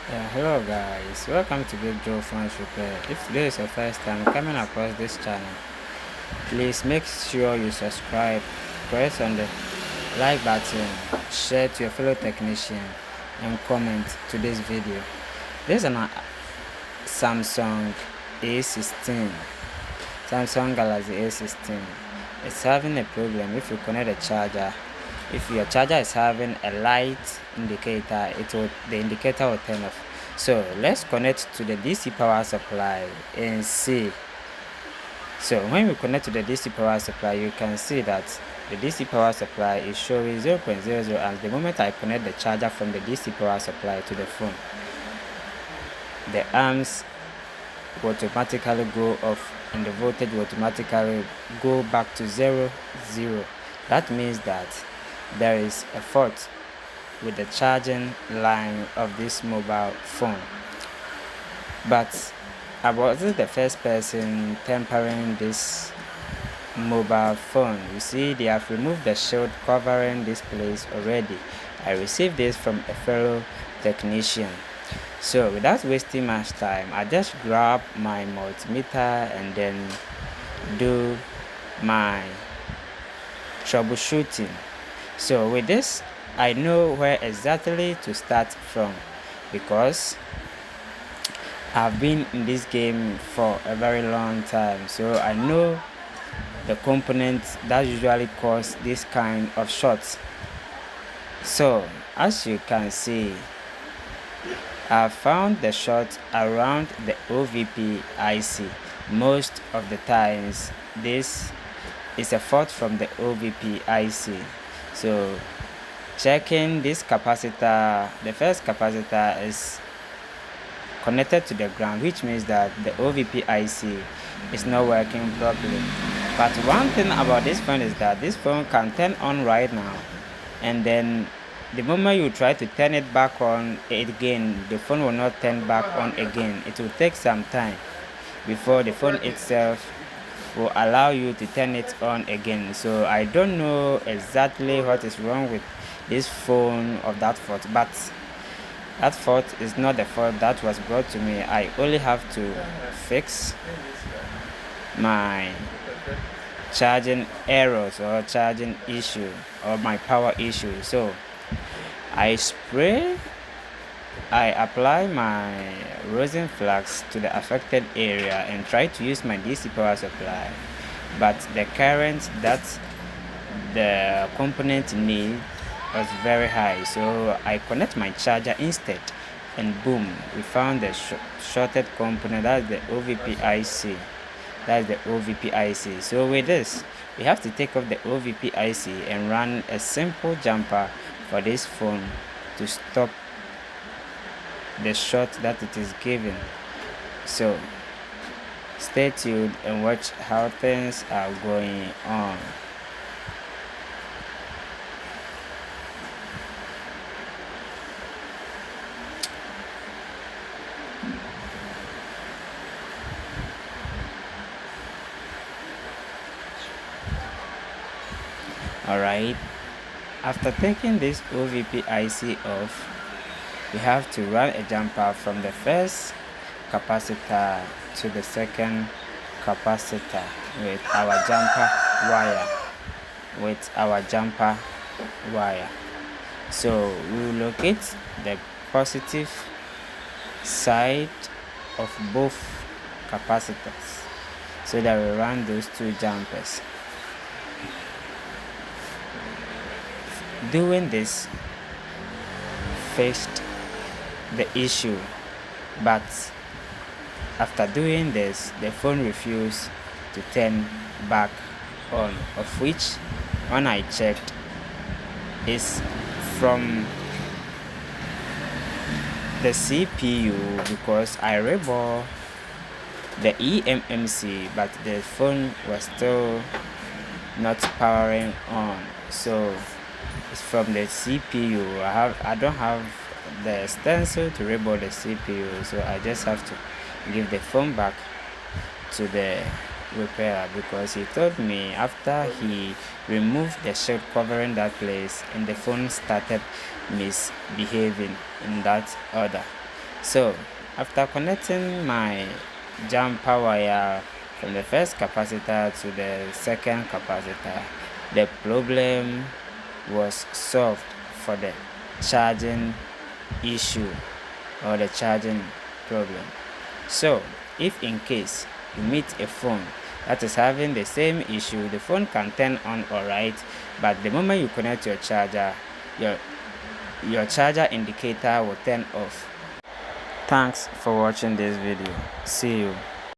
Hello guys, welcome to Big Joe Phones Repair. If today is your first time coming across this channel, please make sure you subscribe, press on the like button, share to your fellow technician, and comment to this video. This is an Samsung A16, Samsung Galaxy A16. It's having a problem. If you connect the charger, if your charger is having a light indicator, the indicator will turn off. So let's connect to the DC power supply and see. So when we connect to the DC power supply, you can see that the DC power supply is showing 0.00, and the moment I connect the charger from the DC power supply to the phone, the arms will automatically go off and the voltage will automatically go back to 0, 0. That means that there is a fault with the charging line of this mobile phone. But I wasn't the first person tampering this mobile phone. You see, they have removed the shield covering this place already. I received this from a fellow technician. So without wasting much time, I just grab my multimeter and then do my troubleshooting. So with this, I know where exactly to start from because I've been in this game for a very long time, so I know the components that usually cause this kind of shorts. So as you can see, I found the short around the OVP IC. Most of the times this is a fault from the OVP IC. So checking this capacitor, the first capacitor is connected to the ground, which means that the OVP IC is not working properly. But one thing about this phone is that this phone can turn on right now, and then the moment you try to turn it back on again, the phone will not turn back on again. It will take some time before the phone itself will allow you to turn it on again. So I don't know exactly what is wrong with this phone of that fault, but that fault is not the fault that was brought to me. I only have to fix my charging errors or charging issue or my power issue. So I apply my rosin flags to the affected area and try to use my DC power supply, but the current that the component need was very high, so I connect my charger instead, and boom, we found the shorted component. That's the OVP IC. That's the OVP IC. So with this, we have to take off the OVP IC and run a simple jumper for this phone to stop the short that it is giving. So stay tuned and watch how things are going on. Alright, after taking this OVP IC off, we have to run a jumper from the first capacitor to the second capacitor with our jumper wire. So we will locate the positive side of both capacitors so that we run those two jumpers. Doing this fixed the issue, but after doing this, the phone refused to turn back on, of which, when I checked, is from the CPU, because I rebought the eMMC, but the phone was still not powering on. So it's from the CPU. I don't have the stencil to reboot the CPU, so I just have to give the phone back to the repairer, because he told me after he removed the shield covering that place and the phone started misbehaving in that order. So after connecting my jumper wire from the first capacitor to the second capacitor, the problem was solved for the charging issue or the charging problem. So if in case you meet a phone that is having the same issue, the phone can turn on alright, but the moment you connect your charger, your charger indicator will turn off. Thanks for watching this video. See you.